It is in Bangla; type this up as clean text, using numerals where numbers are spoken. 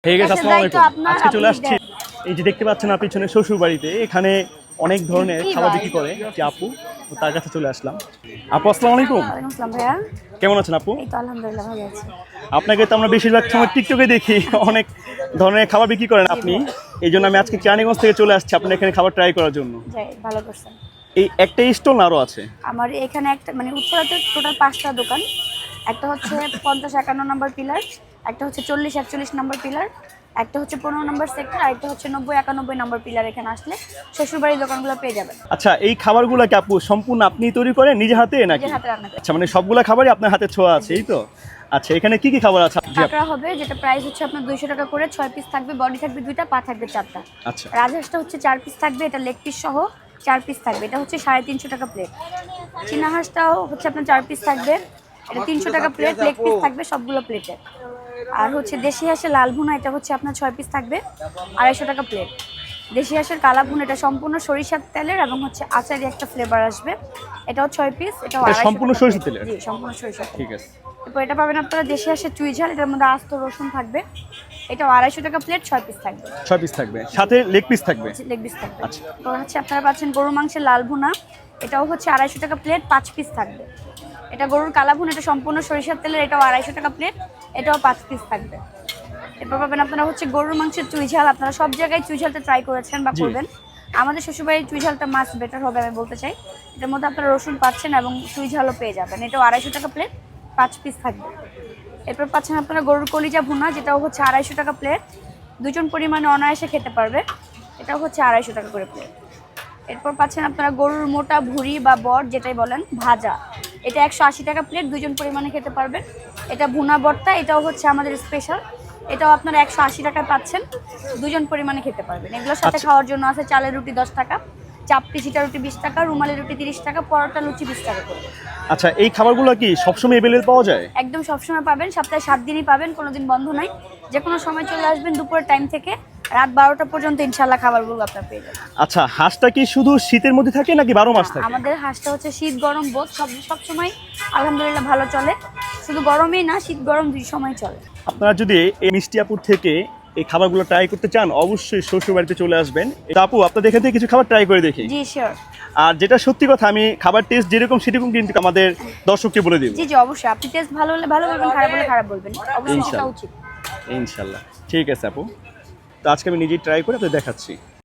হয়ে গেছে। আসসালামু আলাইকুম। আজকে চলে আসছি এই যে দেখতে পাচ্ছেন আপনার পিছনে শ্বশুর বাড়িতে, এখানে অনেক ধরনের খাবার বিক্রি করে যে আপু, তো তার কাছে চলে আসলাম। আপু আসসালামু আলাইকুম। ওয়ালাইকুম আসসালাম ভাইয়া। কেমন আছেন আপু? এই তো আলহামদুলিল্লাহ ভালো আছি। আপনাকে তো আমরা বেশিরভাগ সময় টিকটকে দেখি, অনেক ধরনের খাবার বিক্রি করেন আপনি। এই জন্য আমি আজকে চার্নিগঞ্জ থেকে চলে আসছি আপনার এখানে খাবার ট্রাই করার জন্য। যাই ভালো করছেন। এই একটা স্টল না আরও আছে? আমার এখানে একটা মানে উত্তরাতে টোটাল 5টা দোকান। একটা হচ্ছে 50-51 নম্বর পিলার, একটা হচ্ছে 40-41 নম্বর পিলার, একটা হচ্ছে 15 নম্বর সেক্টর, আর একটা হচ্ছে 90-91 নম্বর পিলার। এখানে আসলে শ্বশুরবাড়ির দোকানগুলো পেয়ে যাবেন। আচ্ছা, এই খাবারগুলো কি আপু সম্পূর্ণ আপনি তৈরি করেন নিজে হাতে নাকি? নিজের হাতে রান্না করি। আচ্ছা, মানে সবগুলা খাবারই আপনার হাতে ছোঁয়া আছে, এই তো? আচ্ছা, এখানে কি কি খাবার আছে? কাঁকড়া হবে, যেটা প্রাইস হচ্ছে আপনার 200 টাকা করে। 6 পিস থাকবে, বডি থাকবে 2টা, পা থাকবে 4টা। আচ্ছা রাজহাঁসটা হচ্ছে 4 পিস থাকবে, এটা লেগ পিস সহ 4 পিস থাকবে, এটা হচ্ছে 350 টাকা প্লেট। চীনা হাঁসটাও হচ্ছে আপনার 4 পিস থাকবে, এটা 300 টাকা প্লেট, লেগ পিস থাকবে সবগুলো প্লেটে। আর হচ্ছে দেশি হাঁসের লাল ভুনা, এটা হচ্ছে আপনার 6 পিস থাকবে, 250 টাকা প্লেট। দেশি হাঁসের কালা ভুনা, এটা সম্পূর্ণ সরিষার তেলের এবং হচ্ছে আচারি একটা ফ্লেভার আসবে, এটাও 6 পিস, এটাও এটা 250 সম্পূর্ণ টাকা সরিষার plate। তেলের? জি, সম্পূর্ণ সরিষার তেল। ঠিক আছে। এরপর এটা পাবেন আপনারা দেশি হাঁসের চুই ঝাল, এটার মধ্যে আস্ত রসুন থাকবে, এটাও 250 টাকা প্লেট, 6 পিস থাকবে। 6 পিস থাকবে, সাথে লেগ পিস থাকবে? লেগ পিস থাকবে। আচ্ছা। তো হচ্ছে আপনারা পাচ্ছেন গরুর মাংসের লাল ভুনা, এটাও হচ্ছে 250 টাকা প্লেট, 5 পিস থাকবে। এটা গরুর কালা ভুনা, এটা সম্পূর্ণ সরিষার তেলের, এটাও 250 টাকা প্লেট, এটাও 5 পিস থাকবে। এরপর পাবেন আপনারা হচ্ছে গরুর মাংসের চুই ঝাল। আপনারা সব জায়গায় চুই ঝালটা ট্রাই করেছেন বা জি। করবেন, আমাদের শ্বশুরবাড়ির চুই ঝালটা মাছ বেটার হবে আমি বলতে চাই। এটার মধ্যে আপনারা রসুন পাচ্ছেন এবং চুই ঝালও পেয়ে যাবেন, এটাও 250 টাকা প্লেট, 5 পিস থাকবে। এরপর পাচ্ছেন আপনারা গরুর কলিজা ভুনা, যেটাও হচ্ছে 250 টাকা প্লেট, দুজন পরিমাণে অনায়াসে খেতে পারবে, এটাও হচ্ছে 250 টাকা করে প্লেট। এরপর পাচ্ছেন আপনারা গরুর মোটা ভুঁড়ি বা বট যেটাই বলেন ভাজা, এটা 180 টাকা প্লেট, দুজন পরিমাণে খেতে পারবেন। এটা ভুনা বটটা, এটাও হচ্ছে আমাদের স্পেশাল, এটাও আপনারা 180 টাকায় পাচ্ছেন, দুজন পরিমাণে খেতে পারবেন। এগুলোর সাথে খাওয়ার জন্য আছে চালের রুটি 10 টাকা, চাপটি ছিটা রুটি 20 টাকা, রুমালি রুটি 30 টাকা, পরোটা লুচি 20 টাকা করে। আচ্ছা, এই খাবারগুলো কি সবসময় অ্যাভেলেবল পাওয়া যায়? একদম সবসময় পাবেন, সপ্তাহে 7 দিনই পাবেন, কোনোদিন বন্ধ নাই। যে কোনো সময় চলে আসবেন, দুপুরের টাইম থেকে রাত 12টা পর্যন্ত ইনশাল্লাহ খাবারগুলো আপনার পেয়ে যাবেন। আচ্ছা, হাঁসটা কি শুধু শীতের মধ্যে থাকে নাকি 12 মাস থাকে? আমাদের হাঁসটা হচ্ছে শীত গরম বোধ সব সময় আলহামদুলিল্লাহ ভালো চলে, শুধু গরমেই না, শীত গরম দুই সময় চলে। আপনারা যদি এই মিষ্টিয়াপুর থেকে এই খাবারগুলো ট্রাই করতে চান, অবশ্যই শ্বশুর বাড়িতে চলে আসবেন। তো আপু, আপনাদের এখান থেকে কিছু খাবার ট্রাই করে দেখি। জি শিওর। আর যেটা সত্যি কথা, আমি খাবার টেস্ট যেরকম সেরকম কিন্তু আমাদের দর্শককে বলে দিব। জি জি অবশ্যই, আপনি টেস্ট ভালো হলে ভালো বলবেন, খারাপ হলে খারাপ বলবেন, অবশ্যই সেটা ইনশাল্লাহ। উচিত। ইনশাল্লাহ। ঠিক আছে আপু, তো আজকে আমি নিজেই ট্রাই করে আপনাদের দেখাচ্ছি।